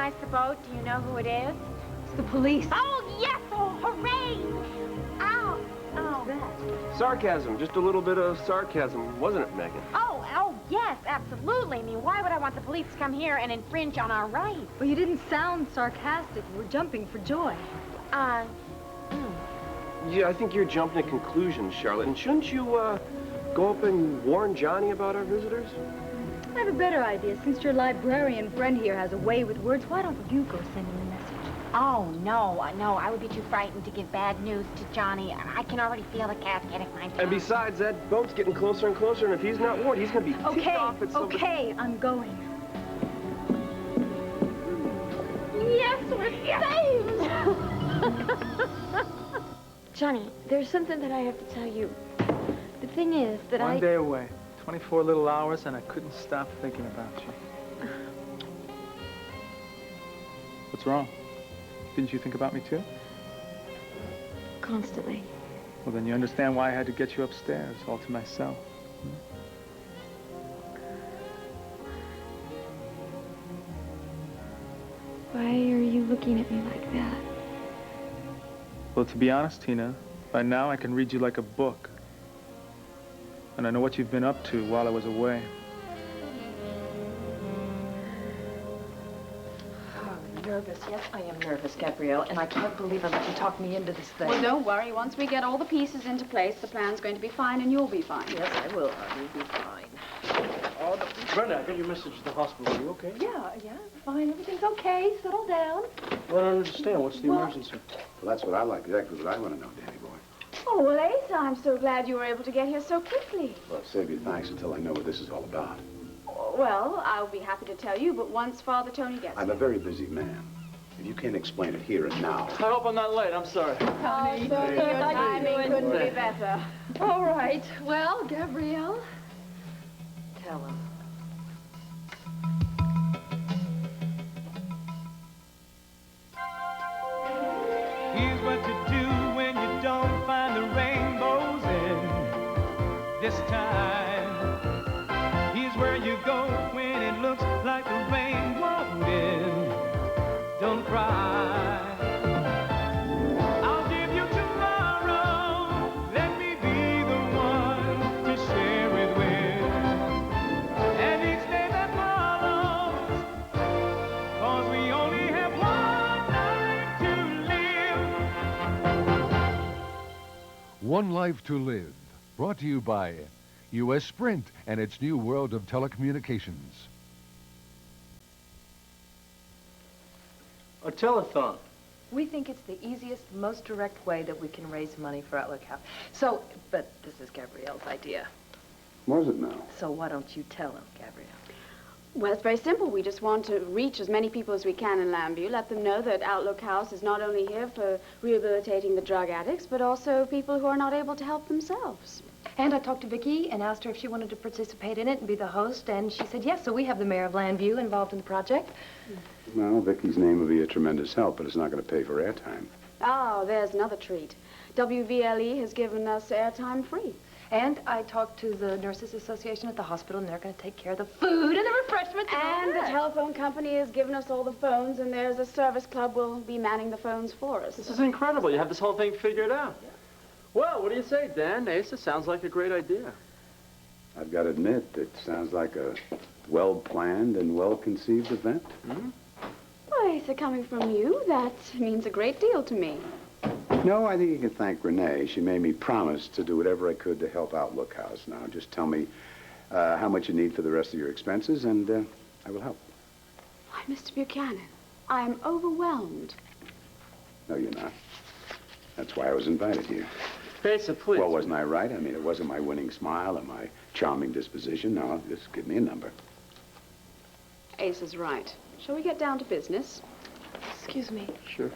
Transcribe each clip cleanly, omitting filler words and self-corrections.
recognize the boat? Do you know who it is? It's the police. Oh, yes! Oh, hooray! Ow! Oh. That? Sarcasm, just a little bit of sarcasm, wasn't it, Megan? Oh, yes, absolutely. I mean, why would I want the police to come here and infringe on our rights? Well, you didn't sound sarcastic. You were jumping for joy. Yeah, I think you're jumping to conclusions, Charlotte. And shouldn't you, go up and warn Johnny about our visitors? I have a better idea. Since your librarian friend here has a way with words, why don't you go send him a message? Oh, no, I would be too frightened to give bad news to Johnny. I can already feel the cat getting my tongue. And besides, that boat's getting closer and closer, and if he's not warned, he's gonna be tipped off at somebody. Okay, I'm going. Yes, we're saved! Johnny, there's something that I have to tell you. The thing is that One day away, 24 little hours, and I couldn't stop thinking about you. What's wrong? Didn't you think about me too? Constantly. Well, then you understand why I had to get you upstairs, all to myself. Why are you looking at me like that? Well, to be honest, Tina, by now I can read you like a book. And I know what you've been up to while I was away. Nervous. Yes, I am nervous, Gabrielle, and I can't believe I let you talk me into this thing. Well, don't worry. Once we get all the pieces into place, the plan's going to be fine, and you'll be fine. Yes, I will. You'll be fine. Brenda, I got your message to the hospital. Are you okay? Yeah, fine. Everything's okay. Settle down. Well, I don't understand. What's the emergency? Well, that's what I like. Exactly what I want to know, Danny boy. Oh, well, Asa, I'm so glad you were able to get here so quickly. Well, save your thanks until I know what this is all about. Well, I'll be happy to tell you, but once Father Tony gets I'm a very busy man. If you can't explain it here and now. I hope I'm not late. I'm sorry. Tony, your timing couldn't be better. All right. Well, Gabrielle, tell him. Here's what to do when you don't find the rainbows in this time. Here's where you go when it looks like the rain won't end. Don't cry. I'll give you tomorrow. Let me be the one to share it with. And each day that follows, 'cause we only have one life to live. One Life to Live, brought to you by U.S. Sprint and its new world of telecommunications. A telethon. We think it's the easiest, most direct way that we can raise money for Outlook House. So, but this is Gabrielle's idea. Was it now? So why don't you tell him, Gabrielle? Well, it's very simple. We just want to reach as many people as we can in Lambview, let them know that Outlook House is not only here for rehabilitating the drug addicts, but also people who are not able to help themselves. And I talked to Vicki and asked her if she wanted to participate in it and be the host, and she said yes, so we have the mayor of Lambview involved in the project. Well, Vicky's name will be a tremendous help, but it's not going to pay for airtime. Oh, there's another treat. WVLE has given us airtime free. And I talked to the Nurses Association at the hospital, and they're going to take care of the food and the refreshments. And the telephone company has given us all the phones, and there's a service club will be manning the phones for us. This is incredible. You have this whole thing figured out. Yeah. Well, what do you say, Dan? Asa, sounds like a great idea. I've got to admit, it sounds like a well-planned and well-conceived event. Hmm? Well, Asa, coming from you, that means a great deal to me. No, I think you can thank Renee. She made me promise to do whatever I could to help Outlook House. Now, just tell me how much you need for the rest of your expenses, and I will help. Why, Mr. Buchanan, I'm overwhelmed. No, you're not. That's why I was invited here. Asa, please. Well, wasn't I right? I mean, it wasn't my winning smile or my charming disposition. Now, just give me a number. Asa's right. Shall we get down to business? Excuse me. Sure.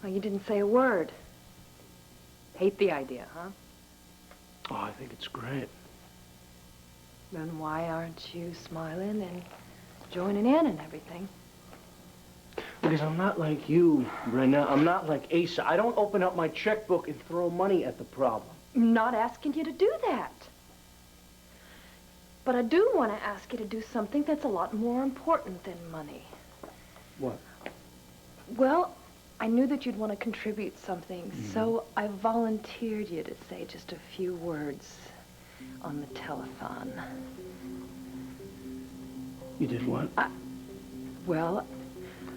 Well, you didn't say a word. Hate the idea, huh? Oh, I think it's great. Then why aren't you smiling and joining in and everything? Because I'm not like you, Brenda. I'm not like Asa. I don't open up my checkbook and throw money at the problem. I'm not asking you to do that. But I do want to ask you to do something that's a lot more important than money. What? Well, I knew that you'd want to contribute something, so I volunteered you to say just a few words on the telephone. You did what? Well,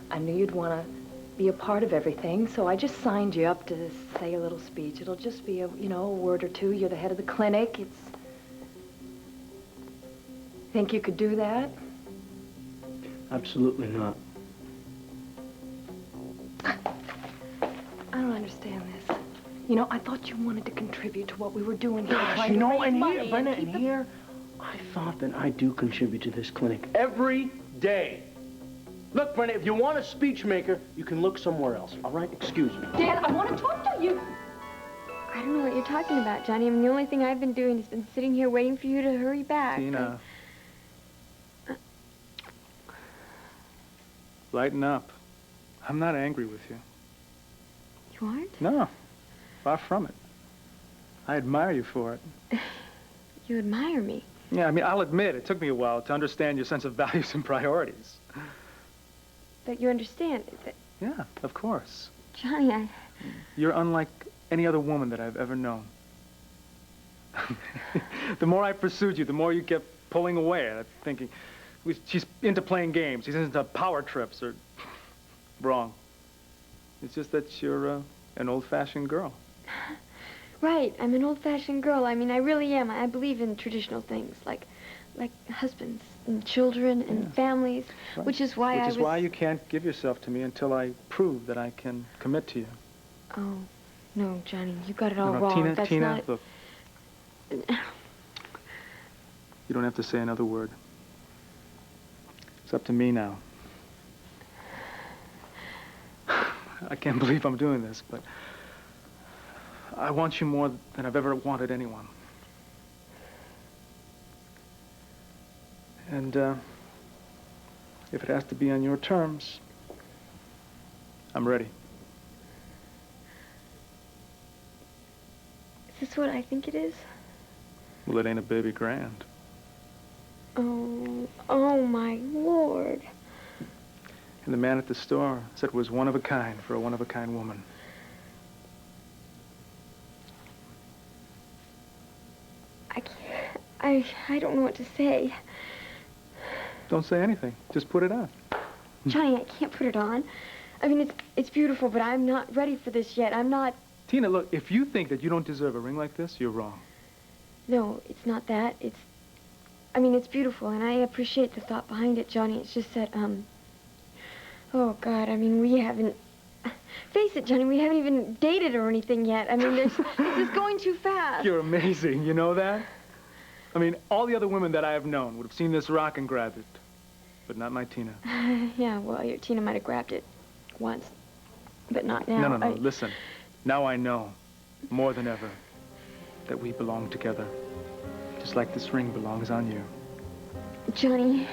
I knew you'd want to be a part of everything, so I just signed you up to say a little speech. It'll just be a word or two. You're the head of the clinic. Think you could do that? Absolutely not. I don't understand this. I thought you wanted to contribute to what we were doing here. Gosh, trying to raise and money here, Brenda, keep and the- here, I thought that I do contribute to this clinic every day. Look, Brenda, if you want a speech maker, you can look somewhere else, all right? Excuse me. Dad, I want to talk to you. I don't know what you're talking about, Johnny. I mean, the only thing I've been doing has been sitting here waiting for you to hurry back. Tina. Lighten up. I'm not angry with you. You aren't? No, far from it. I admire you for it. You admire me. Yeah, I mean, I'll admit, it took me a while to understand your sense of values and priorities. But you understand that... Yeah, of course. Johnny, You're unlike any other woman that I've ever known. The more I pursued you, the more you kept pulling away. I'm thinking, she's into playing games. She's into power trips or... Wrong. It's just that you're an old-fashioned girl. Right, I'm an old-fashioned girl. I mean, I really am. I believe in traditional things, like husbands and children and families, Right. which is why Which is why you can't give yourself to me until I prove that I can commit to you. Oh, no, Johnny, you got it all No, wrong. Tina, That's Tina, not... look. You don't have to say another word. It's up to me now. I can't believe I'm doing this, but I want you more than I've ever wanted anyone. And if it has to be on your terms, I'm ready. Is this what I think it is? Well, it ain't a baby grand. Oh my Lord. And the man at the store said it was one of a kind for a one-of-a-kind woman. I can't... I don't know what to say. Don't say anything. Just put it on. Johnny, I can't put it on. I mean, it's beautiful, but I'm not ready for this yet. I'm not... Tina, look, if you think that you don't deserve a ring like this, you're wrong. No, it's not that. I mean, it's beautiful, and I appreciate the thought behind it, Johnny. It's just that, oh, God, I mean, we haven't... Face it, Johnny, we haven't even dated or anything yet. I mean, this is going too fast. You're amazing, you know that? I mean, all the other women that I have known would have seen this rock and grabbed it. But not my Tina. Yeah, well, your Tina might have grabbed it once, but not now. No, listen. Now I know, more than ever, that we belong together. Just like this ring belongs on you. Johnny,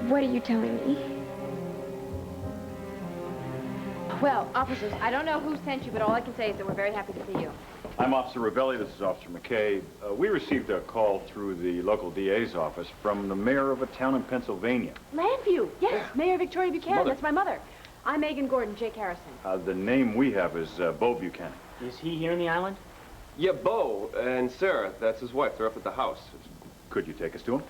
what are you telling me? Well, officers, I don't know who sent you, but all I can say is that we're very happy to see you. I'm Officer Rebelli. This is Officer McKay. We received a call through the local DA's office from the mayor of a town in Pennsylvania. Landview, yes, Mayor Victoria Buchanan, Mother. that's my mother. I'm Megan Gordon, Jake Harrison. The name we have is Bo Buchanan. Is he here in the island? Yeah, Bo and Sarah, that's his wife. They're up at the house. Could you take us to him?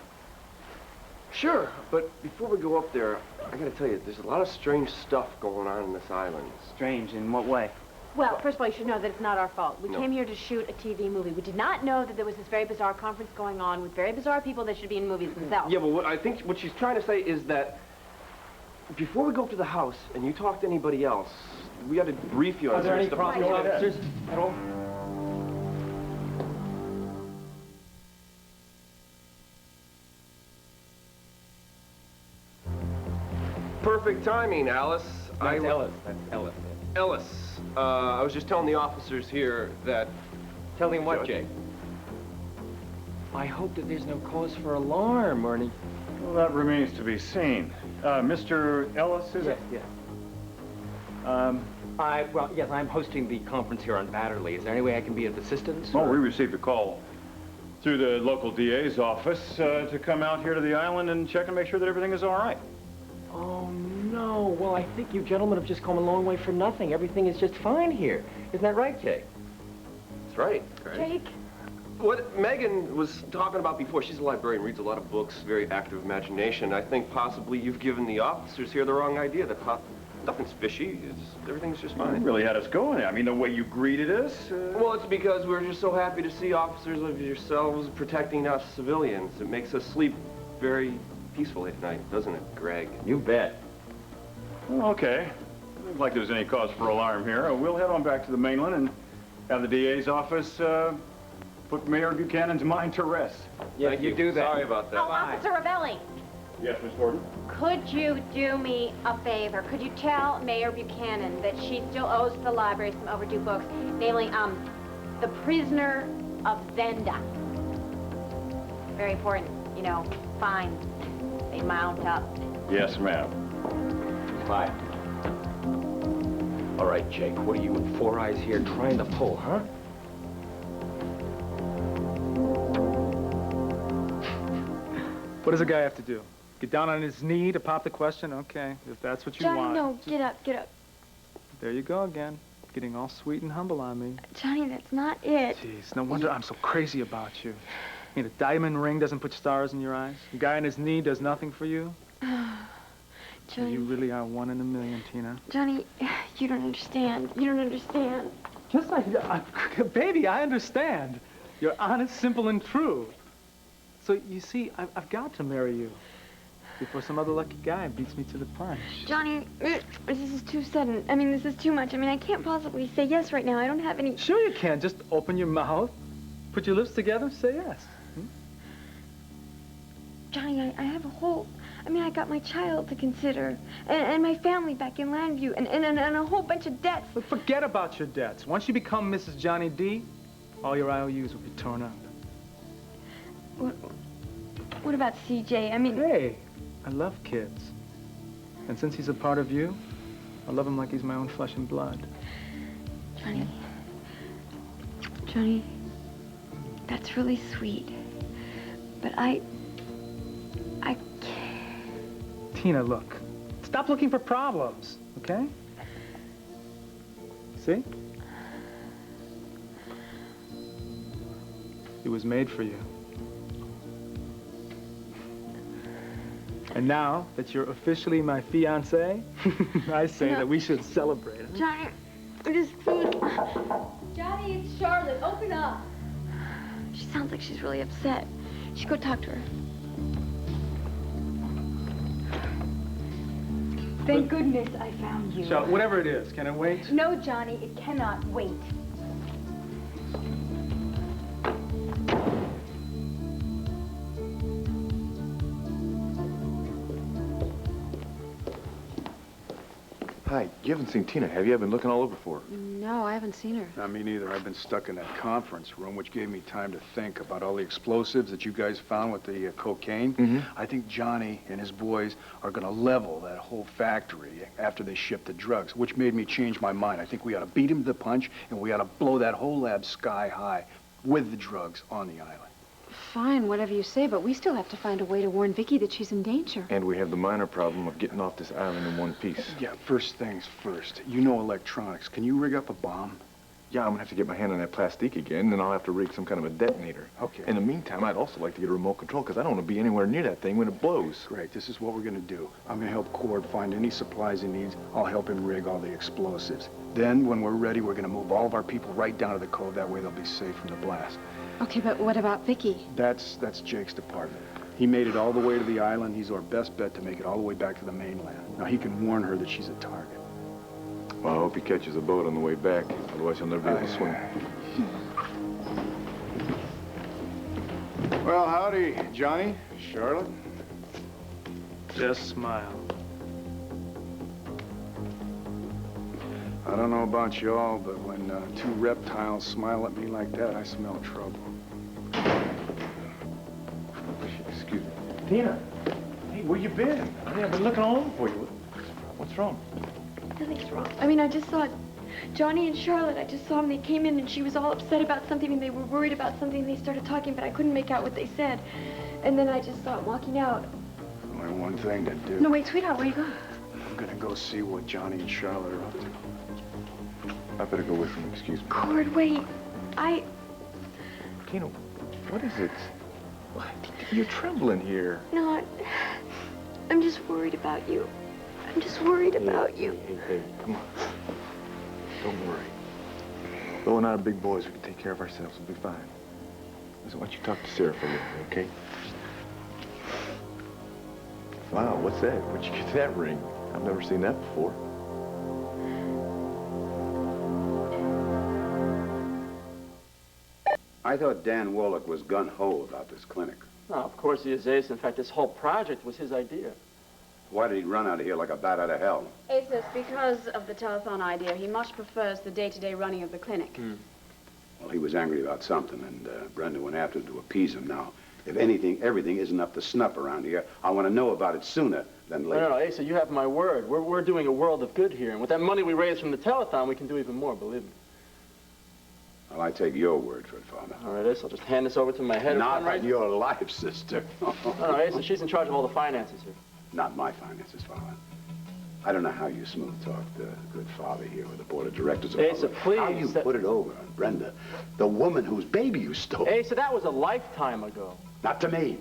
Sure, but before we go up there, I gotta tell you, there's a lot of strange stuff going on in this island. Strange, in what way? Well, first of all, you should know that it's not our fault. We No. came here to shoot a TV movie. We did not know that there was this very bizarre conference going on with very bizarre people that should be in movies themselves. Yeah, but I think what she's trying to say is that before we go up to the house and you talk to anybody else, we got to brief you on Are there any stuff. problems, officers, at all? Perfect timing, Alice. That's Ellis. That's Ellis. Ellis, I was just telling the officers here that... Telling what, Judge. Jake? I hope that there's no cause for alarm or any... Well, that remains to be seen. Mr. Ellis, is it? Yes. Well, yes, I'm hosting the conference here on Batterley. Is there any way I can be of assistance? Oh, or- we received a call through the local DA's office to come out here to the island and check and make sure that everything is all right. Oh, no. Well, I think you gentlemen have just come a long way for nothing. Everything is just fine here. Isn't that right, Jake? That's right. Jake? What Megan was talking about before, she's a librarian, reads a lot of books, very active imagination. I think possibly you've given the officers here the wrong idea. That nothing's fishy. Everything's just fine. You really had us going. I mean, the way you greeted us. Well, it's because we're just so happy to see officers of yourselves protecting us civilians. It makes us sleep very peacefully at night, doesn't it, Greg? You bet. Well, okay. Doesn't look like there's any cause for alarm here. We'll head on back to the mainland and have the DA's office put Mayor Buchanan's mind to rest. Yeah, you do that. Sorry about that. Oh, Officer Ravelli, Yes, Miss Gordon? could you do me a favor? Could you tell Mayor Buchanan that she still owes the library some overdue books, namely, The Prisoner of Zenda? Very important, you know, fines. They mount up. Yes, ma'am. Bye. All right, Jake, what are you and Four Eyes here trying to pull, huh? What does a guy have to do? Get down on his knee to pop the question? Okay, if that's what you Johnny, want. no, get up, get up. There you go again. Getting all sweet and humble on me. Johnny, that's not it. Jeez, no wonder I'm so crazy about you. I mean, a diamond ring doesn't put stars in your eyes? A guy on his knee does nothing for you? Johnny. You really are one in a million, Tina. Johnny, you don't understand. You don't understand. Just like, baby, I understand. You're honest, simple, and true. So, you see, I've got to marry you before some other lucky guy beats me to the punch. Johnny, this is too sudden. I mean, this is too much. I mean, I can't possibly say yes right now. I don't have any... Sure you can. Just open your mouth, put your lips together, say yes. Johnny, I have a whole... I mean, I got my child to consider, and my family back in Landview, and a whole bunch of debts. But forget about your debts. Once you become Mrs. Johnny Dee, all your IOUs will be torn up. What about CJ? I mean... Hey, I love kids. And since he's a part of you, I love him like he's my own flesh and blood. Johnny, that's really sweet. But I can't. Tina, look. Stop looking for problems, okay? See? It was made for you. And now that you're officially my fiancé, I say that we should celebrate. Johnny, it is food. Johnny, it's Charlotte. Open up. She sounds like she's really upset. You should go talk to her. Thank goodness I found you. Charlotte, whatever it is, can it wait? No, Johnny, it cannot wait. Hi, you haven't seen Tina, have you? I've been looking all over for her. No, I haven't seen her. Not me neither. I've been stuck in that conference room, which gave me time to think about all the explosives that you guys found with the cocaine. I think Johnny and his boys are going to level that whole factory after they ship the drugs, which made me change my mind. I think we ought to beat him to the punch, and we ought to blow that whole lab sky high with the drugs on the island. Fine, whatever you say, but we still have to find a way to warn Vicky that she's in danger. And we have the minor problem of getting off this island in one piece. Yeah, first things first. You know electronics. Can you rig up a bomb? Yeah, I'm gonna have to get my hand on that plastique again, then I'll have to rig some kind of a detonator. Okay. In the meantime, I'd also like to get a remote control, because I don't want to be anywhere near that thing when it blows. Great, this is what we're gonna do. I'm gonna help Cord find any supplies he needs. I'll help him rig all the explosives. Then, when we're ready, we're gonna move all of our people right down to the cove. That way they'll be safe from the blast. Okay, but what about Vicky? That's Jake's department. He made it all the way to the island. He's our best bet to make it all the way back to the mainland. Now, he can warn her that she's a target. Well, I hope he catches a boat on the way back. Otherwise, he'll never be able to swim. Well, howdy, Johnny, Charlotte. Just smile. I don't know about y'all, but when two reptiles smile at me like that, I smell trouble. Excuse me. Tina. Hey, where you been? Honey, I've been looking all over for you. What's wrong? Nothing's wrong. I mean, I just saw Johnny and Charlotte. I just saw them. They came in and she was all upset about something and they were worried about something. And they started talking, but I couldn't make out what they said. And then I just saw them walking out. Only one thing to do. No, wait, sweetheart, where are you going? I'm gonna go see what Johnny and Charlotte are up to. I better go with him, excuse me. Cord, wait. Keno, what is it? What? You're trembling here. No, I'm just worried about you. I'm just worried about you. Hey, come on. Don't worry. Lo and I are big boys. We can take care of ourselves. We'll be fine. Listen, why don't you talk to Sarah for a little bit, okay? Wow, what's that? Where'd you get that ring? I've never seen that before. I thought Dan Wallach was gun-ho about this clinic. No, of course he is, Ace. In fact, this whole project was his idea. Why did he run out of here like a bat out of hell? Ace says because of the telethon idea, he much prefers the day-to-day running of the clinic. Well, he was angry about something, and Brenda went after him to appease him. Now, if anything, everything isn't up to snuff around here. I want to know about it sooner than later. No, Asa, you have my word. We're doing a world of good here, and with that money we raise from the telethon, we can do even more, believe me. Well, I take your word for it, Father. All right, Asa, I'll just hand this over to my head of Not fundraising. on your life, sister. No, Asa, she's in charge of all the finances here. Not my finances, Father. I don't know how you smooth-talk the good father here with the board of directors. Asa, please. How you put it over on Brenda, the woman whose baby you stole. Asa, that was a lifetime ago. Not to me.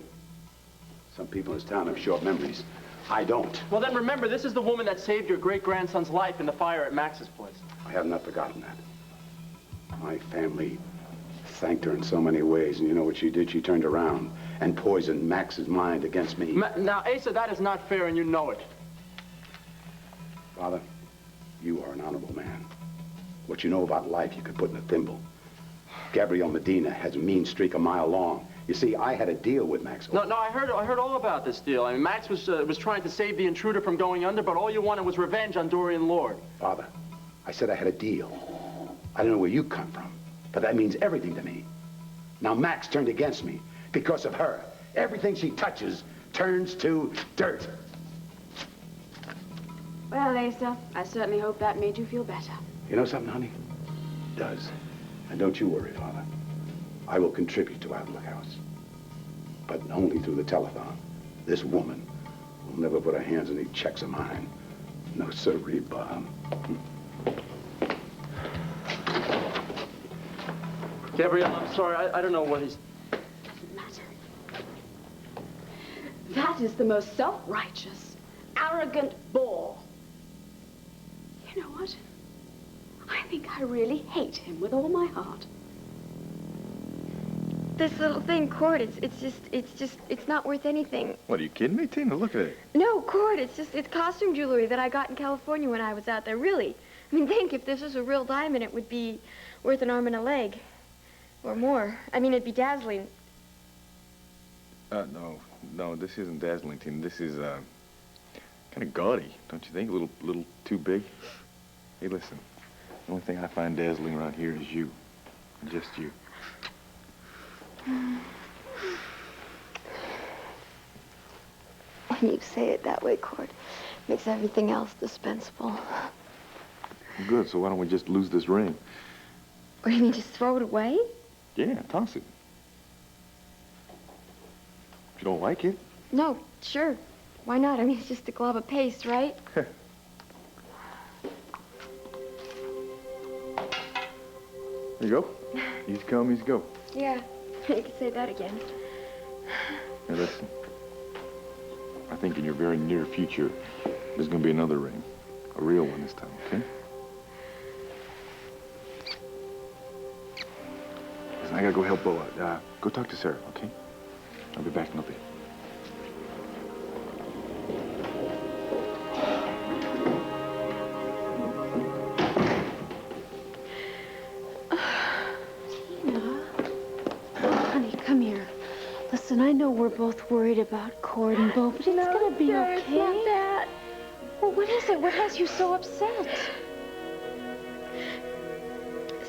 Some people in this town have short memories. I don't. Well, then remember, this is the woman that saved your great-grandson's life in the fire at Max's place. I have not forgotten that. My family thanked her in so many ways, and you know what she did? She turned around and poisoned Max's mind against me. Now, Asa, that is not fair, and you know it. Father, you are an honorable man. What you know about life, you could put in a thimble. Gabrielle Medina has a mean streak a mile long. You see, I had a deal with Max. No, I heard all about this deal. I mean, Max was trying to save the intruder from going under, but all you wanted was revenge on Dorian Lord. Father, I said I had a deal. I don't know where you come from, but that means everything to me. Now, Max turned against me because of her. Everything she touches turns to dirt. Well, Asa, I certainly hope that made you feel better. You know something, honey? It does. And don't you worry, Father. I will contribute to Outlook House. But only through the telethon. This woman will never put her hands on any checks of mine. No sirree, Bob. Gabrielle, I'm sorry. I don't know what he's... Doesn't matter. That is the most self-righteous, arrogant bore. You know what? I think I really hate him with all my heart. This little thing, Cord, it's not worth anything. What, are you kidding me, Tina? Look at it. No, Cord, it's costume jewelry that I got in California when I was out there, really. I mean, think, if this was a real diamond, it would be worth an arm and a leg. Or more. I mean, it'd be dazzling. No, this isn't dazzling, Tina. This is, kind of gaudy, don't you think? A little too big. Hey, listen. The only thing I find dazzling around here is you. Just you. When you say it that way, Cord, makes everything else dispensable. Good, so why don't we just lose this ring? What do you mean, just throw it away? Yeah, toss it. If you don't like it. No, sure. Why not? I mean, it's just a glob of paste, right? There you go. Easy come, easy go. Yeah, you could say that again. Now listen, I think in your very near future, there's gonna be another ring. A real one this time, okay? Listen, I gotta go help Bo out. Go talk to Sarah, okay? I'll be back in a bit. Listen, I know we're both worried about Cord and Bo, but it's gonna be okay. It's not that. Well, what is it? What has you so upset?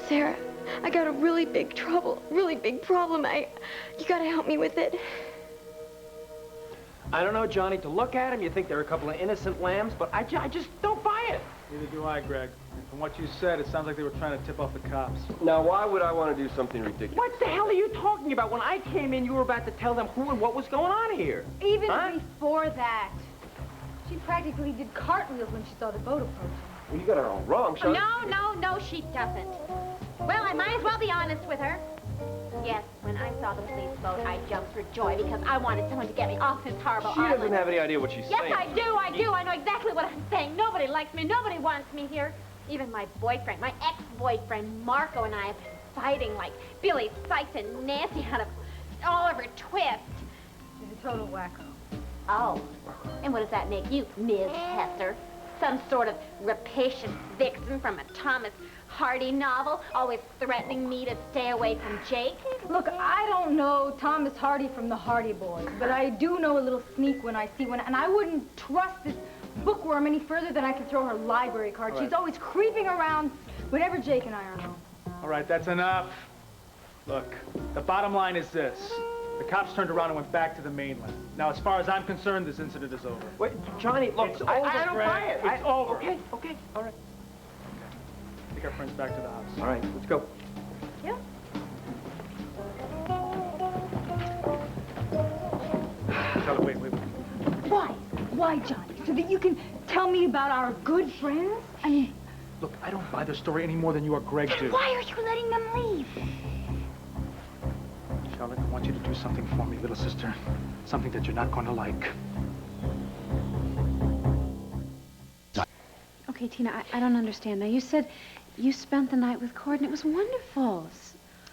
Sarah, I got a really big problem. You gotta help me with it. I don't know, Johnny. To look at them, you think they're a couple of innocent lambs, but I just don't buy it. Neither do I, Greg. And from what you said, it sounds like they were trying to tip off the cops. Now, why would I want to do something ridiculous? What the hell are you talking about? When I came in, you were about to tell them who and what was going on here. Even before that, she practically did cartwheels when she saw the boat approaching. Well, you got her all wrong, Sean. No, she doesn't. Well, I might as well be honest with her. Yes, when I saw the police boat, I jumped for joy because I wanted someone to get me off this horrible She island. doesn't have any idea what she's saying. Yes, I do. I know exactly what I'm saying. Nobody likes me. Nobody wants me here. Even my boyfriend, my ex-boyfriend, Marco, and I have been fighting like Billy Sykes and Nancy on a Oliver Twist. She's a total wacko. Oh, and what does that make you, Ms. Hester? Some sort of rapacious vixen from a Thomas Hardy novel, always threatening me to stay away from Jake? Look, I don't know Thomas Hardy from the Hardy Boys, but I do know a little sneak when I see one, and I wouldn't trust this bookworm any further than I can throw her library card. She's always creeping around whenever Jake and I are home. All right, that's enough. Look, the bottom line is this. The cops turned around and went back to the mainland. Now, as far as I'm concerned, this incident is over. Wait, Johnny, look, It's I over, don't Greg. buy it. It's over. Okay, all right. Take our friends back to the house. All right, let's go. Yeah. Charlotte, wait. Why? Why, Johnny? So that you can tell me about our good friends? I mean... Look, I don't buy the story any more than you or Greg do. Why are you letting them leave? Charlotte, I want you to do something for me, little sister. Something that you're not going to like. Okay, Tina, I don't understand. Now, you said you spent the night with Cord, and it was wonderful.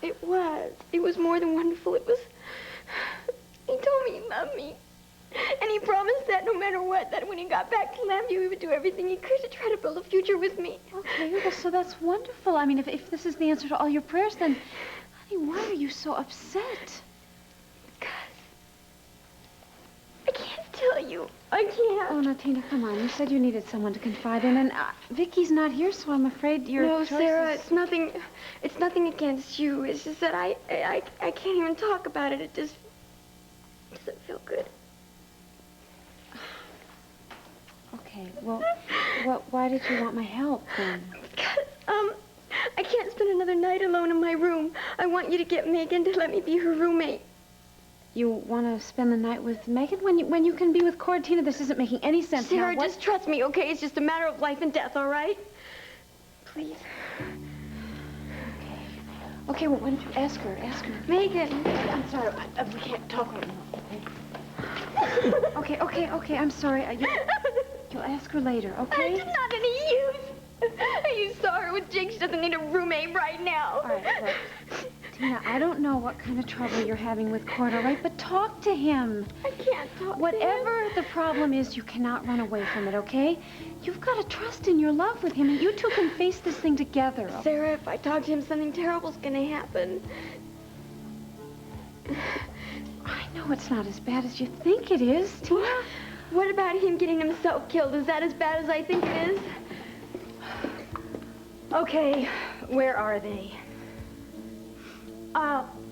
It was. It was more than wonderful. It was... He told me he loved me. And he promised that no matter what, that when he got back to Lambview, he would do everything he could to try to build a future with me. Okay, well, so that's wonderful. I mean, if this is the answer to all your prayers, then, honey, why are you so upset? I can't tell you. I can't. Oh, no, Tina, come on. You said you needed someone to confide in, and Vicky's not here, so I'm afraid your No, choice Sarah, is... it's nothing against you. It's just that I can't even talk about it. It just doesn't feel good. Okay, well, why did you want my help, then? Because, I can't spend another night alone in my room. I want you to get Megan to let me be her roommate. You want to spend the night with Megan when you can be with Cord? Tina, this isn't making any sense. Sarah, now, just trust me, okay? It's just a matter of life and death, all right? Please. Okay, well, why don't you ask her? Megan. I'm sorry, we can't talk right now. Okay, I'm sorry. You'll ask her later, okay? It's not any use. You saw her with Jake. She doesn't need a roommate right now. All right, look. Tina, I don't know what kind of trouble you're having with Cord, all right? But talk to him. I can't talk Whatever to him. the problem is, you cannot run away from it, okay? You've got to trust in your love with him, and you two can face this thing together. Okay? Sarah, if I talk to him, something terrible's gonna happen. I know it's not as bad as you think it is, Tina. What about him getting himself killed? Is that as bad as I think it is? Okay, where are they?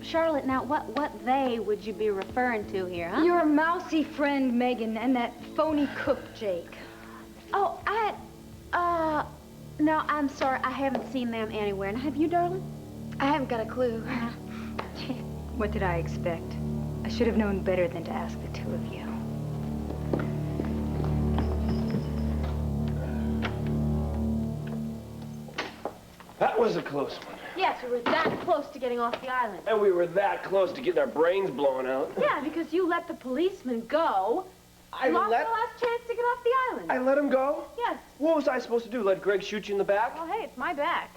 Charlotte, now what they would you be referring to here, huh? Your mousy friend Megan and that phony cook Jake. Oh, no, I'm sorry. I haven't seen them anywhere. Now, have you, darling? I haven't got a clue. What did I expect? I should have known better than to ask the two of you. That was a close one. Yes, we were that close to getting off the island. And we were that close to getting our brains blown out. Yeah, because you let the policeman go. I lost let- the last chance to get off the island. I let him go? Yes. What was I supposed to do, let Greg shoot you in the back? Well, hey, it's my back.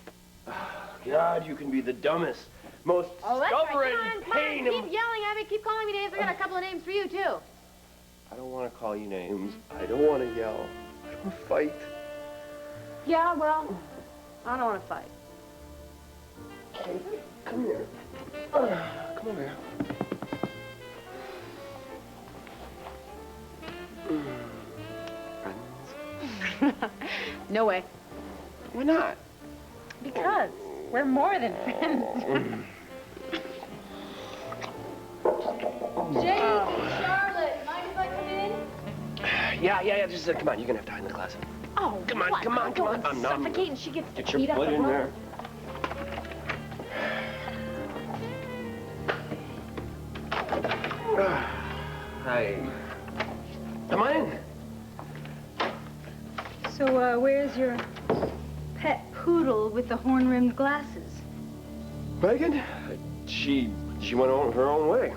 God, you can be the dumbest, most Oh, that's right. stubborn Come on. pain. Keep yelling at me. Keep calling me names. I got a couple of names for you, too. I don't want to call you names. I don't want to yell. I don't want to fight. Yeah, well, I don't want to fight. Okay, come here. Come over here. Friends? No way. Why not? Because we're more than friends. Jake, Charlotte, mind if I come in? Yeah, just come on, you're gonna have to hide in the closet. Oh, Come on. I'm not. Suffocate and she gets to Get your eat up foot the in room. there. Hi. Come on in. So, where's your pet poodle with the horn-rimmed glasses? Megan? She went on her own way.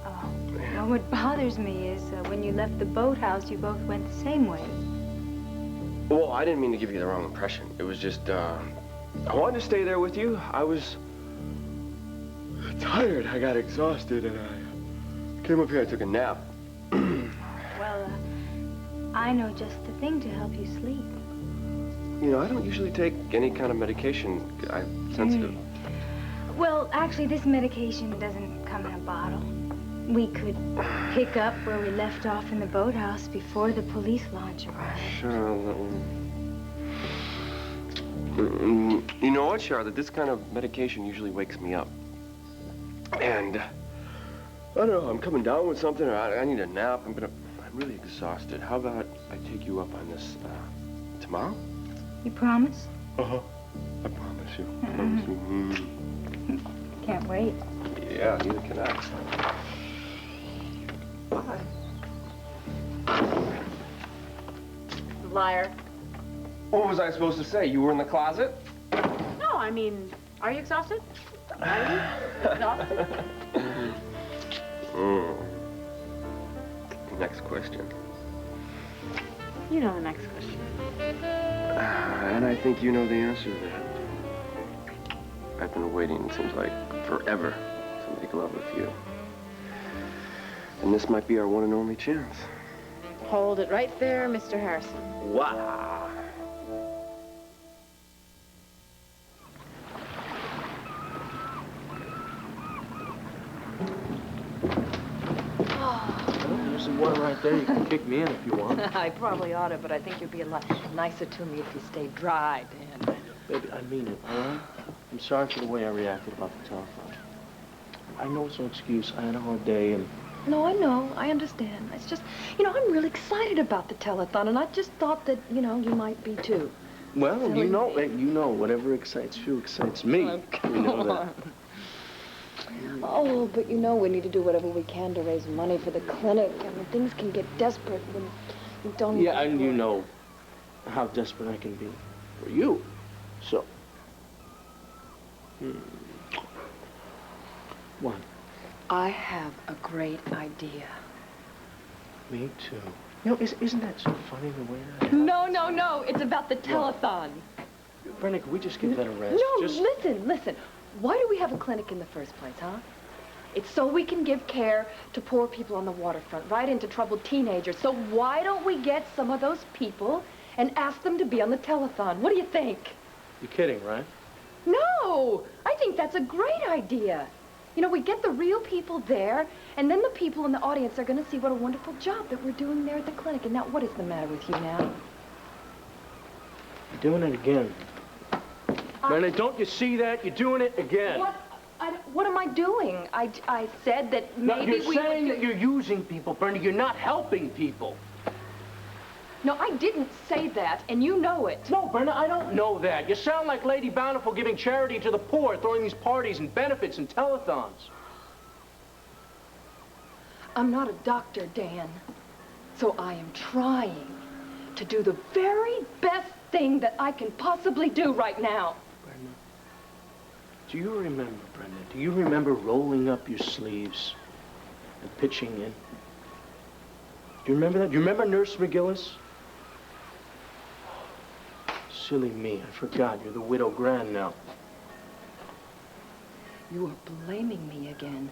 Oh, well, what bothers me is when you left the boathouse, you both went the same way. Well, I didn't mean to give you the wrong impression. It was just, I wanted to stay there with you. I was tired. I got exhausted, and I came up here. I took a nap. Well, I know just the thing to help you sleep. You know, I don't usually take any kind of medication. I'm sensitive. Well, actually, this medication doesn't come in a bottle. We could pick up where we left off in the boathouse before the police launch arrived. Charlotte. You know what, Charlotte? This kind of medication usually wakes me up. And, I don't know, I'm coming down with something, or I need a nap. I'm really exhausted. How about I take you up on this, tomorrow? You promise? Uh-huh. I promise you. I promise you. Can't wait. Yeah, neither can I. Bye. Liar. What was I supposed to say? You were in the closet? No, I mean, are you exhausted? Are you exhausted? Next question. You know the next question. And I think you know the answer to that. I've been waiting, it seems like, forever to make love with you. And this might be our one and only chance. Hold it right there, Mr. Harrison. Wow. There's some water right there. You can kick me in if you want. I probably ought to, but I think you'd be a lot nicer to me if you stayed dry, Dan. Baby, I mean it, all right? I'm sorry for the way I reacted about the telephone. I know it's no excuse. I had a hard day, and... No, I know. I understand. It's just, you know, I'm really excited about the telethon, and I just thought that, you know, you might be too. Well, Silly you know, me. you know, whatever excites you excites me. Oh, come you know that. on. Oh, but you know we need to do whatever we can to raise money for the clinic. I mean, things can get desperate when you don't... Yeah, and you know how desperate I can be for you. So... What? I have a great idea. Me too. You know, isn't that so funny the way that... No. It's about the telethon. Brenda, can we just give that a rest? No, Just... listen. Why do we have a clinic in the first place, huh? It's so we can give care to poor people on the waterfront, right into troubled teenagers. So why don't we get some of those people and ask them to be on the telethon? What do you think? You're kidding, right? No! I think that's a great idea. You know, we get the real people there, and then the people in the audience are going to see what a wonderful job that we're doing there at the clinic. And now, what is the matter with you now? You're doing it again. Brenda, don't you see that? You're doing it again. What am I doing? I said that maybe you're saying that you're using people, Brenda. You're not helping people. No, I didn't say that, and you know it. No, Brenda, I don't know that. You sound like Lady Bountiful giving charity to the poor, throwing these parties and benefits and telethons. I'm not a doctor, Dan. So I am trying to do the very best thing that I can possibly do right now. Brenda, do you remember, do you remember rolling up your sleeves and pitching in? Do you remember that? Do you remember Nurse McGillis? Silly me, I forgot. You're the widow Grand now. You are blaming me again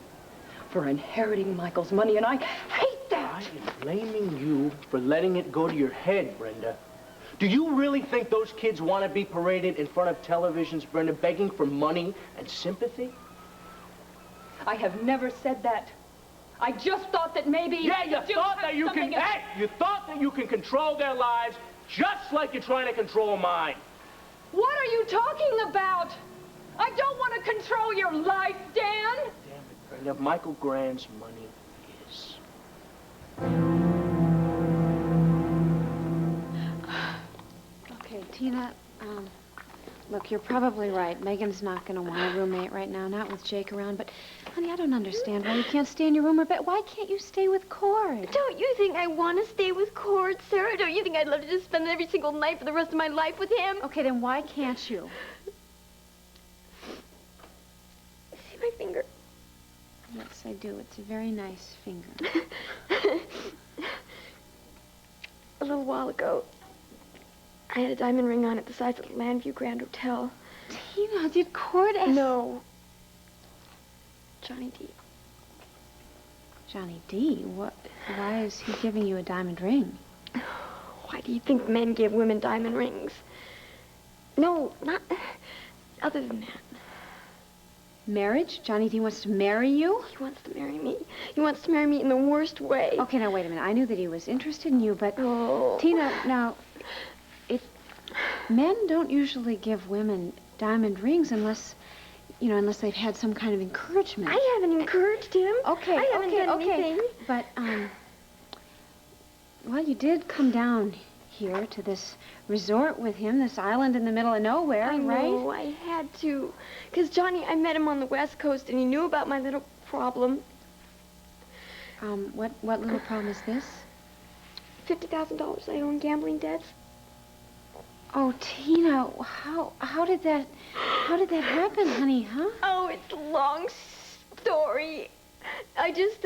for inheriting Michael's money, and I hate that. I am blaming you for letting it go to your head, Brenda. Do you really think those kids want to be paraded in front of televisions, Brenda, begging for money and sympathy? I have never said that. I just thought that maybe... Yeah, you thought that you can... Hey, you thought that you can control their lives just like you're trying to control mine. What are you talking about? I don't want to control your life, Dan. Damn it, Brenda. Michael Grand's money is... Tina, look, you're probably right. Megan's not going to want a roommate right now, not with Jake around. But, honey, I don't understand why you can't stay in your room or bed. Why can't you stay with Cord? Don't you think I want to stay with Cord, Sarah? Don't you think I'd love to just spend every single night for the rest of my life with him? Okay, then why can't you? See my finger? Yes, I do. It's a very nice finger. A little while ago, I had a diamond ring on it the size of the Landview Grand Hotel. Tina, did Cord ask... No. Johnny Dee. Johnny Dee? What? Why is he giving you a diamond ring? Why do you think men give women diamond rings? No, not... Other than that. Marriage? Johnny Dee wants to marry you? He wants to marry me. He wants to marry me in the worst way. Okay, now wait a minute. I knew that he was interested in you, but... Oh. Tina, now... Men don't usually give women diamond rings unless... You know, unless they've had some kind of encouragement. I haven't encouraged him. Okay, I haven't done anything. But, well, you did come down here to this resort with him, this island in the middle of nowhere, I right? know, I had to. Because, Johnny, I met him on the West Coast, and he knew about my little problem. What little problem is this? $50,000 I owe in gambling debts. Oh, Tina, how did that happen, honey, huh? Oh, it's a long story. I just,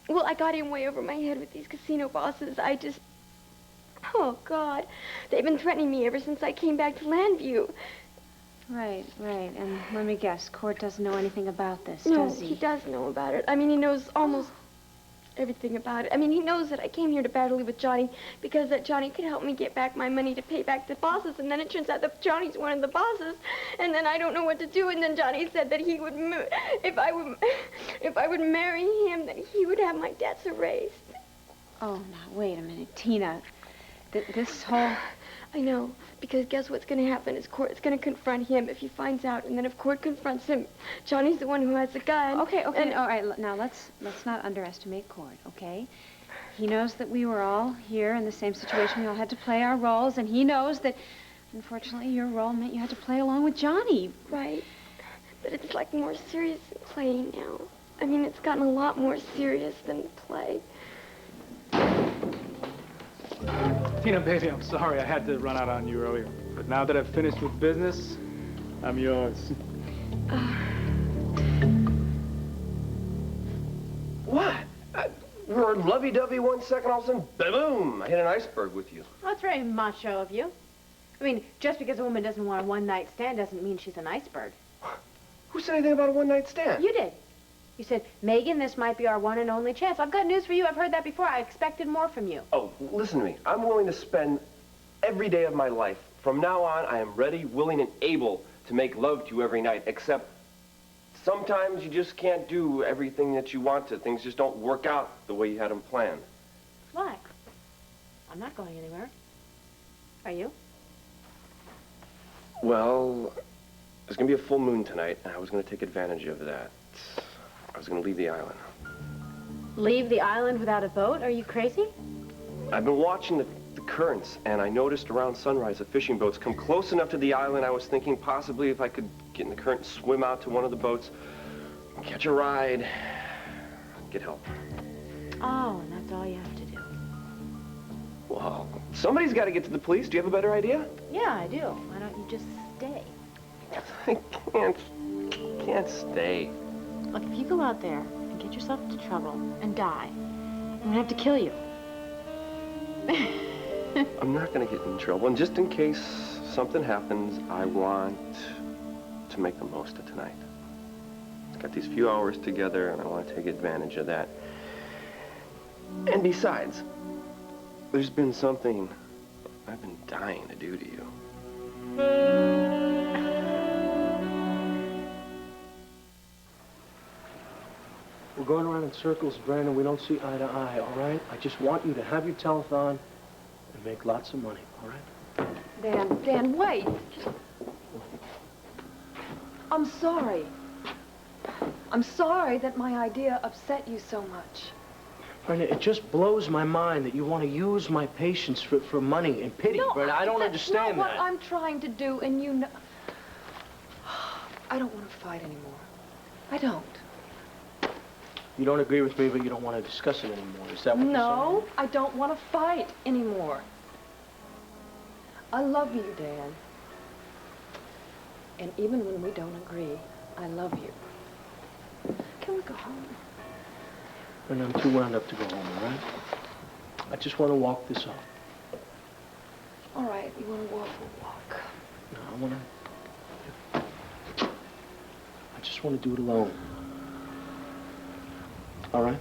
well, I got in way over my head with these casino bosses. Oh, God. They've been threatening me ever since I came back to Landview. Right. And let me guess, Cord doesn't know anything about this, No, does he? he does know about it. I mean, he knows almost everything about it. I mean, he knows that I came here to battle with Johnny because that Johnny could help me get back my money to pay back the bosses, and then it turns out that Johnny's one of the bosses, and then I don't know what to do, and then Johnny said that he would, if I would marry him, that he would have my debts erased. Oh, now, wait a minute, Tina. This whole... I know, because guess what's going to happen is Court's going to confront him if he finds out, and then if Court confronts him, Johnny's the one who has the gun. Okay, all right. Now, let's not underestimate Cord, okay? He knows that we were all here in the same situation. We all had to play our roles, and he knows that, unfortunately, your role meant you had to play along with Johnny. Right. But it's, like, more serious than playing now. I mean, it's gotten a lot more serious than play. Tina, baby, I'm sorry I had to run out on you earlier. But now that I've finished with business, I'm yours. What? We were lovey-dovey 1 second, all of a sudden, boom! I hit an iceberg with you. Well, that's very macho of you. I mean, just because a woman doesn't want a one-night stand doesn't mean she's an iceberg. Who said anything about a one-night stand? You did. You said, Megan, this might be our one and only chance. I've got news for you. I've heard that before. I expected more from you. Oh, listen to me. I'm willing to spend every day of my life. From now on, I am ready, willing, and able to make love to you every night, except sometimes you just can't do everything that you want to. Things just don't work out the way you had them planned. Why? I'm not going anywhere. Are you? Well, there's going to be a full moon tonight, and I was going to take advantage of that. I was going to leave the island. Leave the island without a boat? Are you crazy? I've been watching the currents, and I noticed around sunrise that fishing boats come close enough to the island. I was thinking possibly if I could get in the current, swim out to one of the boats, catch a ride, get help. Oh, and that's all you have to do. Well, somebody's got to get to the police. Do you have a better idea? Yeah, I do. Why don't you just stay? I can't stay. Look, if you go out there and get yourself into trouble and die, I'm gonna have to kill you. I'm not going to get in trouble, and just in case something happens, I want to make the most of tonight. I've got these few hours together, and I want to take advantage of that. And besides, there's been something I've been dying to do to you. We're going around in circles, Brandon. We don't see eye to eye, all right? I just want you to have your telethon and make lots of money, all right? Dan, wait. I'm sorry. I'm sorry that my idea upset you so much. Brenda, it just blows my mind that you want to use my patience for money and pity. No, Brenda, I don't understand what that. I'm trying to do, and you know... I don't want to fight anymore. I don't. You don't agree with me, but you don't want to discuss it anymore. Is that what you're saying? No, I don't want to fight anymore. I love you, Dan. And even when we don't agree, I love you. Can we go home? Brenda, I'm too wound up to go home, all right? I just want to walk this off. All right, you want to walk, we'll walk. No, I just want to do it alone. All right?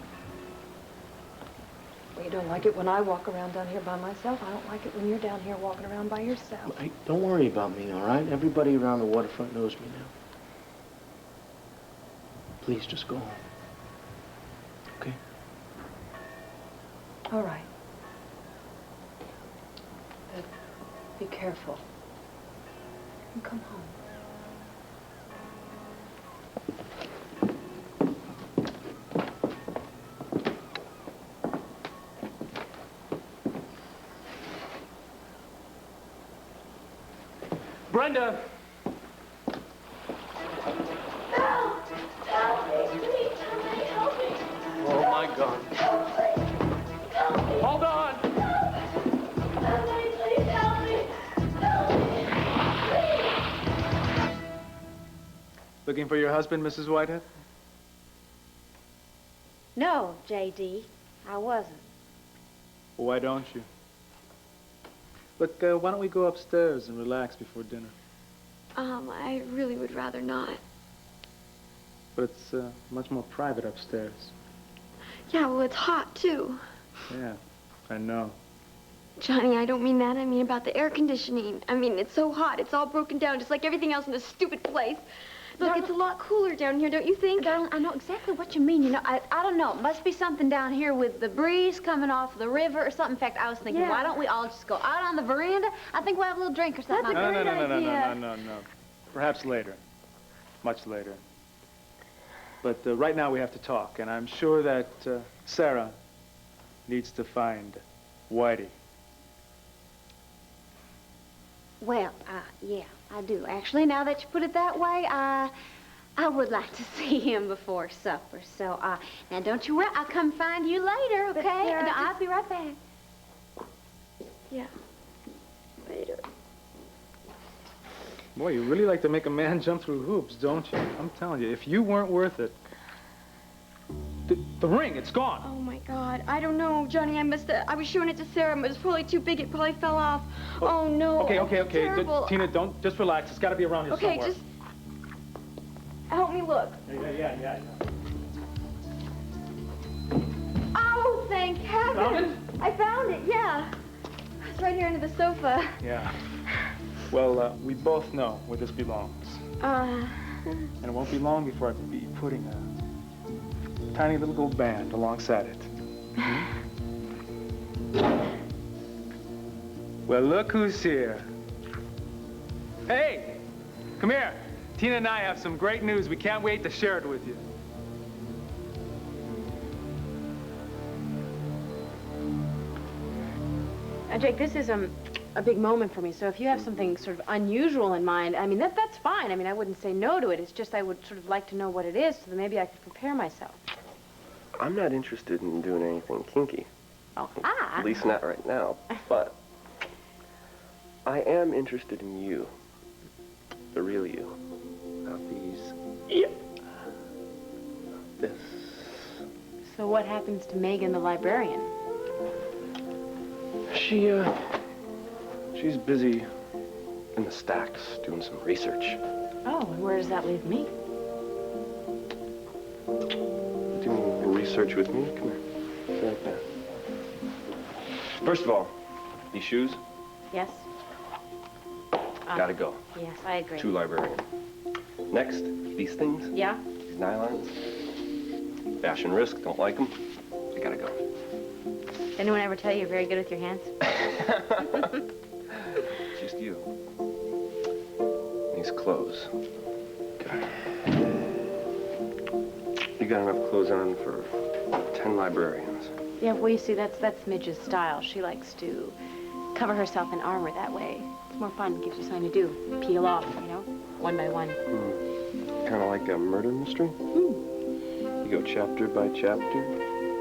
Well, you don't like it when I walk around down here by myself. I don't like it when you're down here walking around by yourself. Hey, don't worry about me, all right? Everybody around the waterfront knows me now. Please, just go home. Okay? All right. But be careful. And come home. Brenda! Oh, my God. Hold on! Looking for your husband, Mrs. Whitehead? No, J.D., I wasn't. Well, why don't you? Look, why don't we go upstairs and relax before dinner? I really would rather not. But it's much more private upstairs. Yeah, well, it's hot, too. Yeah, I know. Johnny, I don't mean that. I mean about the air conditioning. I mean, it's so hot. It's all broken down, just like everything else in this stupid place. Look, it's a lot cooler down here, don't you think? Darling, I know exactly what you mean. You know, I don't know. It must be something down here with the breeze coming off the river or something. In fact, I was thinking, why don't we all just go out on the veranda? I think we'll have a little drink or something. No. Perhaps later. Much later. But right now we have to talk, and I'm sure that Sarah needs to find Whitey. Well, yeah, I do. Actually, now that you put it that way, I would like to see him before supper. So, now don't you worry. I'll come find you later, okay? Sarah, No, I'll be right back. Yeah. Later. Boy, you really like to make a man jump through hoops, don't you? I'm telling you, if you weren't worth it... The ring, it's gone. Oh, my God. I don't know, Johnny. I was showing it to Sarah, but it was probably too big. It probably fell off. Oh, no. Okay. Terrible. Tina, don't... Just relax. It's got to be around here somewhere. Okay, just... Help me look. Yeah. Oh, thank heaven. Found it? I found it, yeah. It's right here under the sofa. Yeah. Well, we both know where this belongs. And it won't be long before I'll be putting a tiny little gold band alongside it. Well, look who's here. Hey, come here. Tina and I have some great news. We can't wait to share it with you. Jake, this is a big moment for me, so if you have something sort of unusual in mind, I mean, that's fine. I mean, I wouldn't say no to it. It's just I would sort of like to know what it is so that maybe I could prepare myself. I'm not interested in doing anything kinky. Oh, At least not right now. But I am interested in you. The real you. Not these. Yeah. This. So what happens to Megan the librarian? She's busy in the stacks doing some research. Oh, and where does that leave me? Doing research with me? Come here. Sit right there. First of all, these shoes, Yes? gotta go. Yes, I agree. To librarian. Next, these things, Yeah? these nylons. Fashion risk, don't like them. They gotta go. Did anyone ever tell you you're very good with your hands? Just you. These clothes. You got enough clothes on for 10 librarians. Yeah, well, you see, that's Midge's style. She likes to cover herself in armor that way. It's more fun. It gives you something to do. Peel off, you know, one by one. Kind of like a murder mystery? You go chapter by chapter,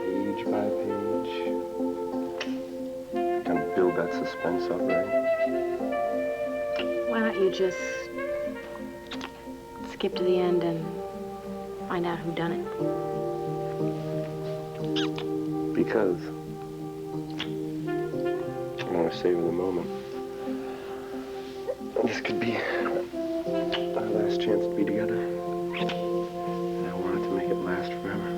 page by page. Kind of build that suspense up, right? Why don't you just skip to the end and find out who done it? Because I want to savor the moment. This could be our last chance to be together. And I wanted to make it last forever.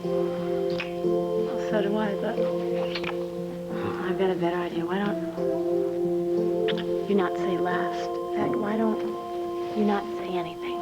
Well, so do I, but I've got a better idea. Why don't you not say last? In fact, why don't you not say anything?